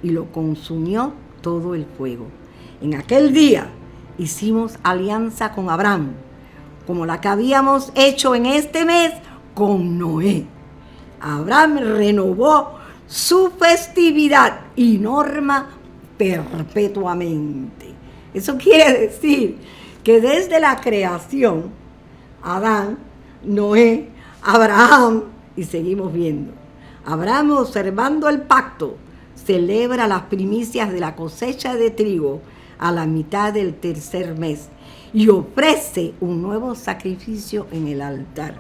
y lo consumió todo el fuego. En aquel día hicimos alianza con Abraham, como la que habíamos hecho en este mes con Noé. Abraham renovó su festividad y norma perpetuamente. Eso quiere decir que desde la creación, Adán, Noé, Abraham, y seguimos viendo, Abraham, observando el pacto, celebra las primicias de la cosecha de trigo a la mitad del tercer mes y ofrece un nuevo sacrificio en el altar.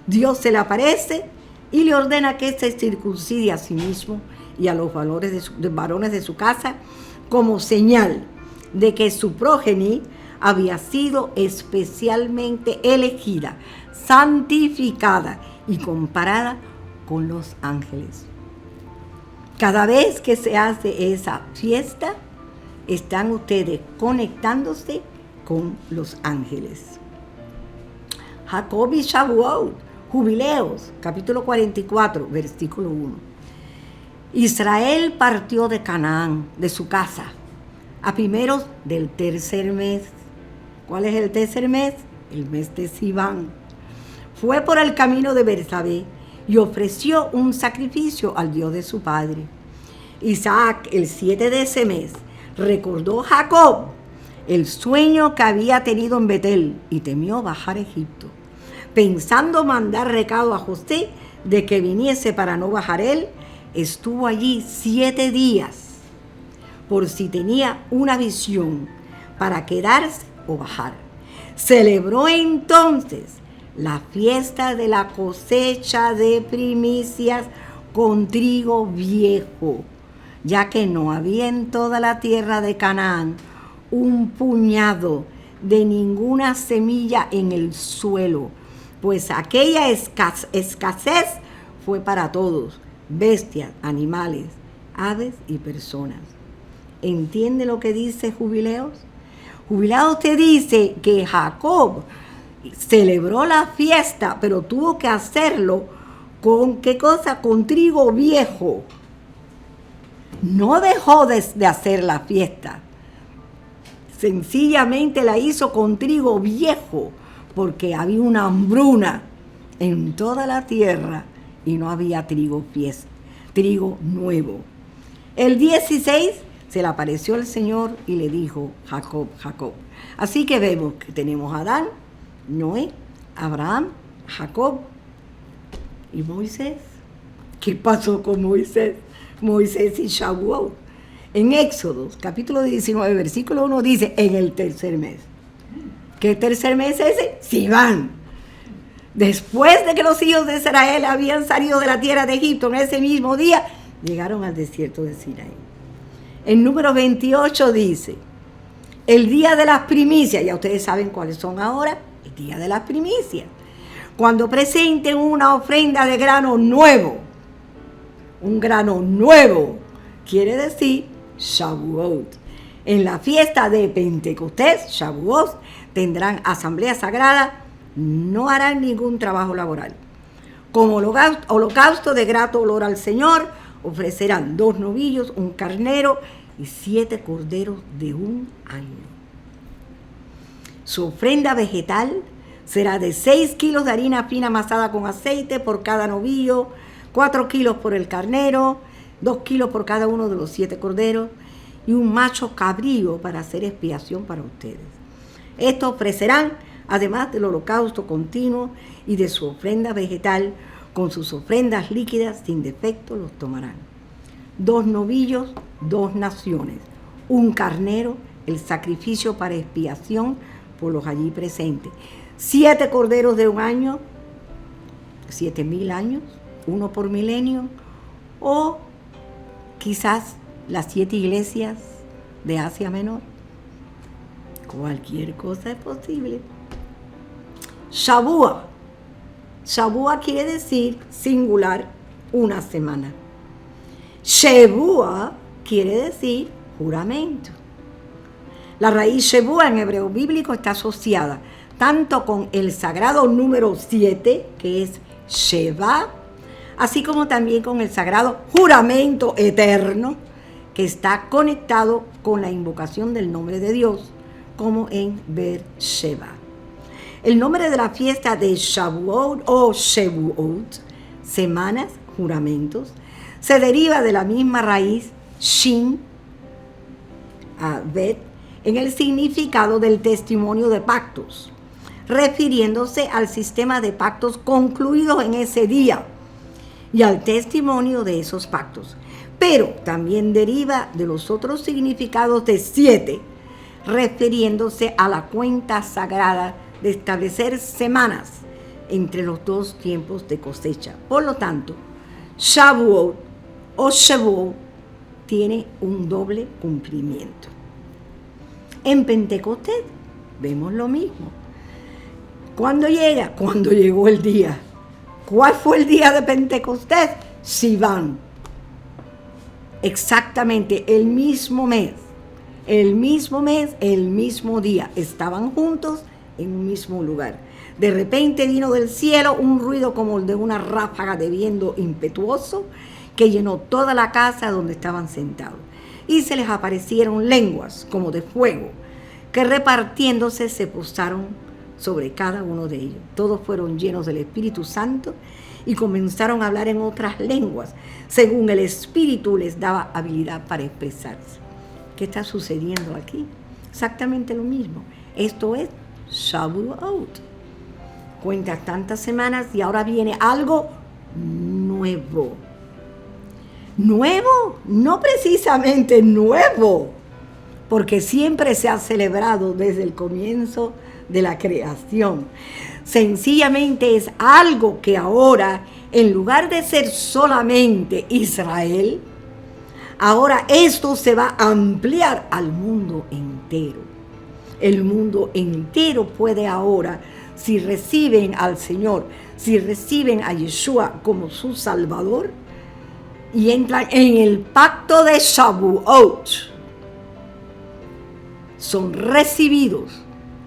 Dios se le aparece y le ordena que se circuncide a sí mismo y a los varones de su casa como señal de que su progenie había sido especialmente elegida, santificada y comparada con los ángeles. Cada vez que se hace esa fiesta, están ustedes conectándose con los ángeles. Jacob y Shavuot, Jubileos, capítulo 44, versículo 1. Israel partió de Canaán, de su casa, a primeros del tercer mes. ¿Cuál es el tercer mes? El mes de Sivan. Fue por el camino de Bersabé y ofreció un sacrificio al Dios de su padre. Isaac, el 7 de ese mes, recordó Jacob el sueño que había tenido en Betel y temió bajar a Egipto. pensando mandar recado a José de que viniese para no bajar él, estuvo allí 7 días, por si tenía una visión para quedarse o bajar. Celebró entonces la fiesta de la cosecha de primicias con trigo viejo, ya que no había en toda la tierra de Canaán un puñado de ninguna semilla en el suelo, pues aquella escasez fue para todos, bestias, animales, aves y personas. ¿Entiende lo que dice Jubileos? Jubileos te dice que Jacob celebró la fiesta, pero tuvo que hacerlo con ¿qué cosa? Con trigo viejo. No dejó de hacer la fiesta. Sencillamente la hizo con trigo viejo, porque había una hambruna en toda la tierra y no había trigo nuevo. El 16 se le apareció el Señor y le dijo: Jacob, Jacob. Así que vemos que tenemos a Adán, Noé, Abraham, Jacob y Moisés. ¿Qué pasó con Moisés? Moisés y Shavuot. En Éxodo, capítulo 19, versículo 1 dice: en el tercer mes. ¿Qué tercer mes es ese? Sivan. Después de que los hijos de Israel habían salido de la tierra de Egipto, en ese mismo día, llegaron al desierto de Sinaí. En número 28 dice: el día de las primicias, ya ustedes saben cuáles son ahora, el día de las primicias. Cuando presenten una ofrenda de grano nuevo, un grano nuevo, quiere decir Shavuot. En la fiesta de Pentecostés, Shavuot, tendrán asamblea sagrada, no harán ningún trabajo laboral. Como holocausto de grato olor al Señor, ofrecerán 2 novillos, un carnero y 7 corderos de 1 año. Su ofrenda vegetal será de 6 kilos de harina fina amasada con aceite por cada novillo, 4 kilos por el carnero, 2 kilos por cada uno de los 7 corderos y un macho cabrío para hacer expiación para ustedes. Esto ofrecerán, además del holocausto continuo y de su ofrenda vegetal, con sus ofrendas líquidas sin defecto los tomarán. 2 novillos, 2 naciones, un carnero, el sacrificio para expiación por los allí presentes, 7 corderos de 1 año, 7,000 años, 1 por milenio, o quizás las 7 iglesias de Asia Menor. Cualquier cosa es posible. Shavuot. Shavuot quiere decir singular, una semana. Shevuah quiere decir juramento. La raíz Shevuah en hebreo bíblico está asociada tanto con el sagrado número 7, que es Sheva, así como también con el sagrado juramento eterno, que está conectado con la invocación del nombre de Dios, como en Beersheba. El nombre de la fiesta de Shavuot o Shevuot, semanas, juramentos, se deriva de la misma raíz Shin, Bet, en el significado del testimonio de pactos, refiriéndose al sistema de pactos concluidos en ese día y al testimonio de esos pactos. Pero también deriva de los otros significados de 7, refiriéndose a la cuenta sagrada de establecer semanas entre los 2 tiempos de cosecha. Por lo tanto, Shavuot o Shevuot tiene un doble cumplimiento. En Pentecostés vemos lo mismo. ¿Cuándo llega? Cuando llegó el día. ¿Cuál fue el día de Pentecostés? Sivan. Exactamente el mismo mes. El mismo mes, el mismo día. Estaban juntos en un mismo lugar. De repente vino del cielo un ruido como el de una ráfaga de viento impetuoso que llenó toda la casa donde estaban sentados. Y se les aparecieron lenguas como de fuego, que repartiéndose se posaron sobre cada uno de ellos. Todos fueron llenos del Espíritu Santo y comenzaron a hablar en otras lenguas, según el Espíritu les daba habilidad para expresarse. ¿Qué está sucediendo aquí? Exactamente lo mismo. Esto es Shavuot. cuentas tantas semanas y ahora viene algo nuevo. Nuevo, no precisamente nuevo, porque siempre se ha celebrado desde el comienzo de la creación. Sencillamente es algo que ahora, en lugar de ser solamente Israel, ahora esto se va a ampliar al mundo entero. El mundo entero puede ahora, si reciben al Señor, si reciben a Yeshua como su Salvador, y entran en el pacto de Shavuot, son recibidos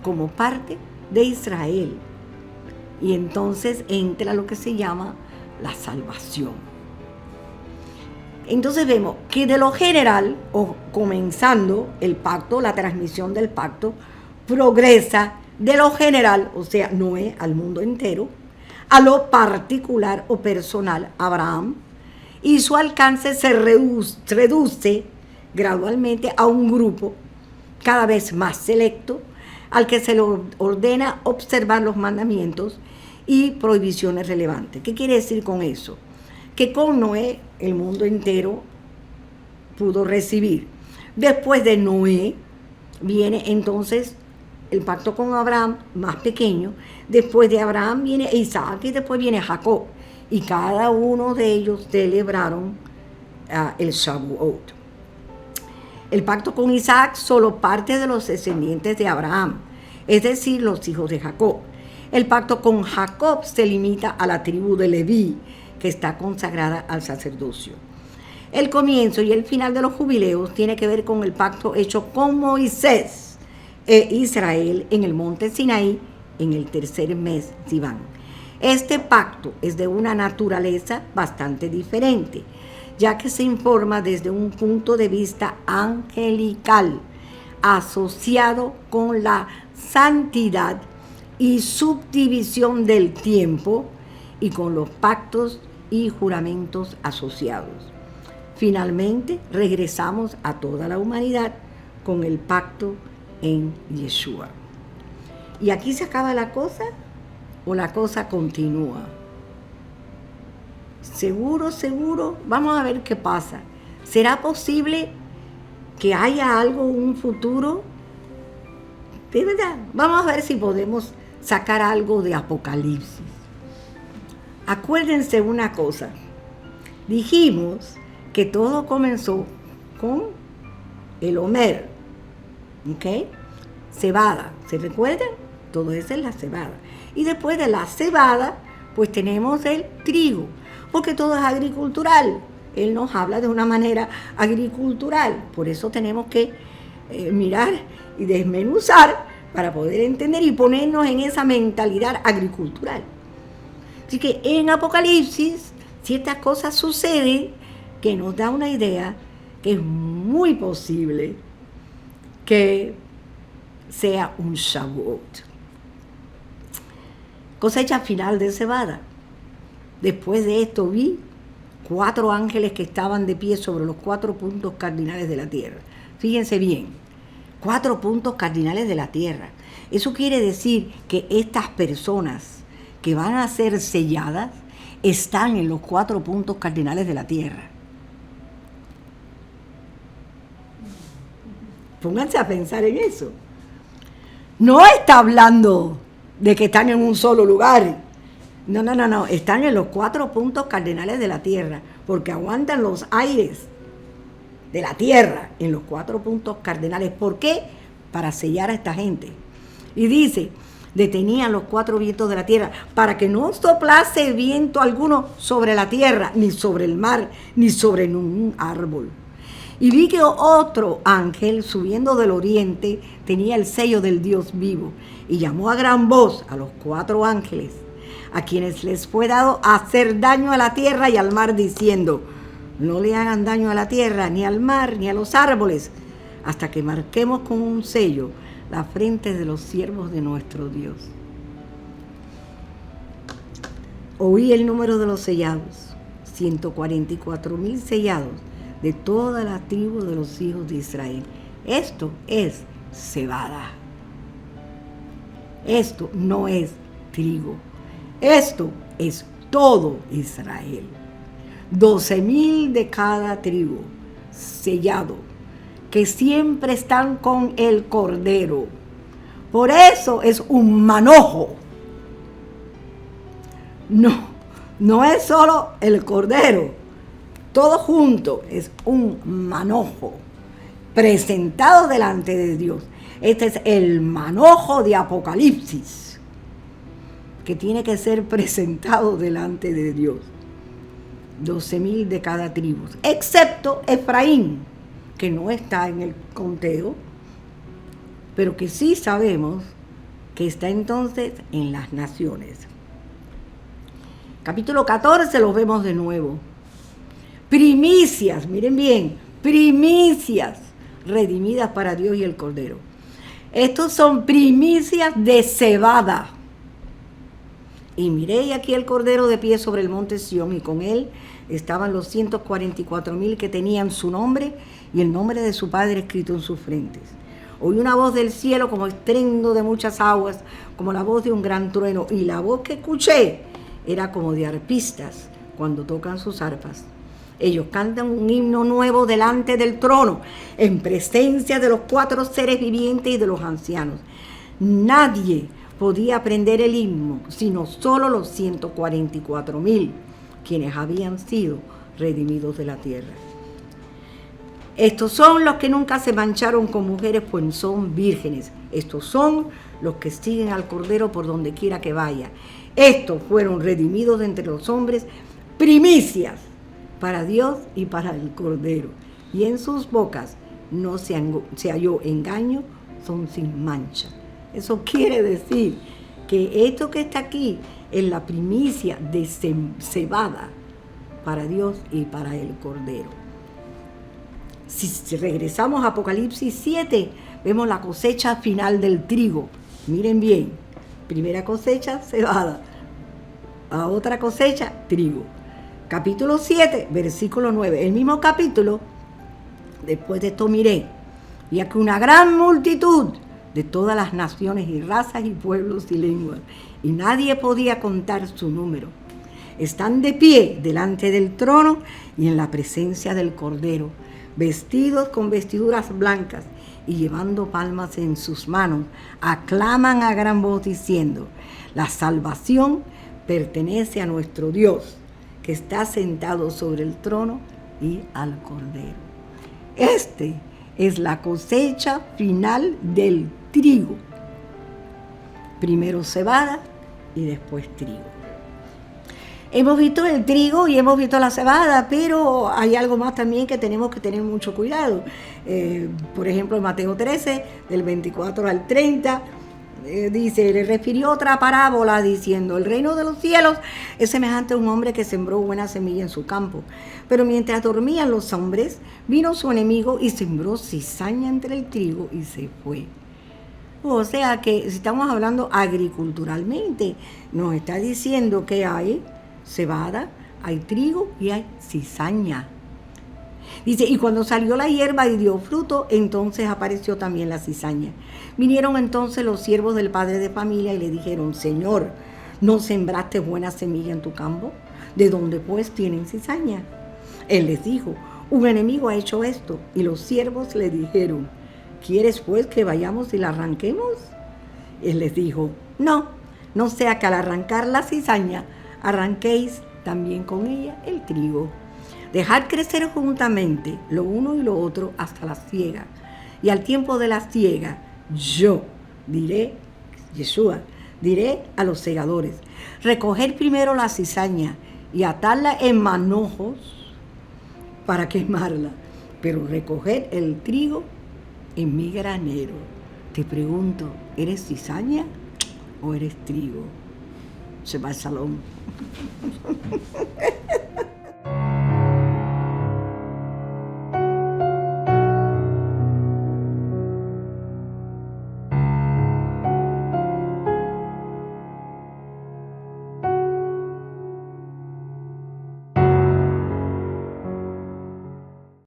como parte de Israel. Y entonces entra lo que se llama la salvación. Entonces vemos que de lo general, o comenzando el pacto, la transmisión del pacto, progresa de lo general, o sea, Noé al mundo entero, a lo particular o personal, Abraham, y su alcance se reduce gradualmente a un grupo cada vez más selecto, al que se le ordena observar los mandamientos y prohibiciones relevantes. ¿Qué quiere decir con eso? Que con Noé el mundo entero pudo recibir. Después de Noé viene entonces el pacto con Abraham, más pequeño. Después de Abraham viene Isaac y después viene Jacob. Y cada uno de ellos celebraron el Shavuot. El pacto con Isaac solo parte de los descendientes de Abraham, es decir, los hijos de Jacob. El pacto con Jacob se limita a la tribu de Leví, que está consagrada al sacerdocio. El comienzo y el final de los jubileos tiene que ver con el pacto hecho con Moisés e Israel en el monte Sinaí en el tercer mes Sivan. Este pacto es de una naturaleza bastante diferente, ya que se informa desde un punto de vista angelical, asociado con la santidad y subdivisión del tiempo y con los pactos y juramentos asociados. Finalmente, regresamos a toda la humanidad con el pacto en Yeshua. ¿Y aquí se acaba la cosa o la cosa continúa? Seguro, vamos a ver qué pasa. ¿Será posible que haya algo, un futuro? De verdad, vamos a ver si podemos sacar algo de Apocalipsis. Acuérdense una cosa, dijimos que todo comenzó con el Homer, ¿ok? Cebada, ¿se recuerdan? Todo eso es la cebada. Y después de la cebada, pues tenemos el trigo, porque todo es agricultural. Él nos habla de una manera agricultural, por eso tenemos que mirar y desmenuzar para poder entender y ponernos en esa mentalidad agricultural. Así que en Apocalipsis, si estas cosas suceden, que nos da una idea que es muy posible que sea un Shavuot. Cosecha final de cebada. Después de esto vi 4 ángeles que estaban de pie sobre los 4 puntos cardinales de la tierra. Fíjense bien, 4 puntos cardinales de la tierra. Eso quiere decir que estas personas que van a ser selladas están en los 4 puntos cardinales de la tierra. Pónganse a pensar en eso. No está hablando de que están en un solo lugar. No. Están en los 4 puntos cardinales de la tierra, porque aguantan los aires de la tierra en los 4 puntos cardinales. ¿Por qué? Para sellar a esta gente. Y dice, detenían los 4 vientos de la tierra, para que no soplase viento alguno sobre la tierra, ni sobre el mar, ni sobre ningún árbol. Y vi que otro ángel, subiendo del oriente, tenía el sello del Dios vivo, y llamó a gran voz a los 4 ángeles, a quienes les fue dado hacer daño a la tierra y al mar, diciendo, no le hagan daño a la tierra, ni al mar, ni a los árboles, hasta que marquemos con un sello la frente de los siervos de nuestro Dios. Oí el número de los sellados, 144,000 sellados, de toda la tribu de los hijos de Israel. Esto es cebada. Esto no es trigo. Esto es todo Israel. 12,000 de cada tribu, sellado, que siempre están con el Cordero. Por eso es un manojo. No es solo el Cordero. Todo junto es un manojo presentado delante de Dios. Este es el manojo de Apocalipsis, que tiene que ser presentado delante de Dios. 12,000 de cada tribu, excepto Efraín, que no está en el conteo, pero que sí sabemos que está entonces en las naciones. Capítulo 14 los vemos de nuevo. Primicias, miren bien, primicias redimidas para Dios y el Cordero. Estos son primicias de cebada. Y miré aquí el Cordero de pie sobre el monte Sión, y con él estaban los 144,000 que tenían su nombre y el nombre de su Padre escrito en sus frentes. Oí una voz del cielo como estruendo de muchas aguas, como la voz de un gran trueno, y la voz que escuché era como de arpistas cuando tocan sus arpas. Ellos cantan un himno nuevo delante del trono, en presencia de los 4 seres vivientes y de los ancianos. Nadie podía aprender el himno, sino solo los 144,000, quienes habían sido redimidos de la tierra. Estos son los que nunca se mancharon con mujeres, pues son vírgenes. Estos son los que siguen al Cordero por donde quiera que vaya. Estos fueron redimidos de entre los hombres, primicias para Dios y para el Cordero. Y en sus bocas no se halló engaño, son sin mancha. Eso quiere decir que esto que está aquí es la primicia de cebada para Dios y para el Cordero. Si regresamos a Apocalipsis 7, vemos la cosecha final del trigo. Miren bien, primera cosecha, cebada. A otra cosecha, trigo. Capítulo 7, versículo 9. El mismo capítulo, después de esto miré, y aquí una gran multitud de todas las naciones y razas y pueblos y lenguas, y nadie podía contar su número. Están de pie delante del trono y en la presencia del Cordero, vestidos con vestiduras blancas y llevando palmas en sus manos, aclaman a gran voz diciendo: la salvación pertenece a nuestro Dios, que está sentado sobre el trono y al Cordero. Este es la cosecha final del trigo. Primero cebada y después trigo. Hemos visto el trigo y hemos visto la cebada, pero hay algo más también que tenemos que tener mucho cuidado. Por ejemplo, en Mateo 13, del 24 al 30, dice, le refirió otra parábola diciendo: el reino de los cielos es semejante a un hombre que sembró buena semilla en su campo. Pero mientras dormían los hombres, vino su enemigo y sembró cizaña entre el trigo y se fue. O sea que si estamos hablando agriculturalmente, nos está diciendo que hay cebada, hay trigo y hay cizaña. Dice, y cuando salió la hierba y dio fruto, entonces apareció también la cizaña. Vinieron entonces los siervos del padre de familia y le dijeron: Señor, ¿no sembraste buena semilla en tu campo? ¿De dónde pues tienen cizaña? Él les dijo: un enemigo ha hecho esto. Y los siervos le dijeron: ¿quieres pues que vayamos y la arranquemos? Él les dijo: no sea que al arrancar la cizaña arranquéis también con ella el trigo. Dejad crecer juntamente lo uno y lo otro hasta la siega. Y al tiempo de la siega, yo diré a los segadores: recoged primero la cizaña y atadla en manojos para quemarla, pero recoged el trigo en mi granero. Te pregunto, ¿eres cizaña o eres trigo? Se va al salón.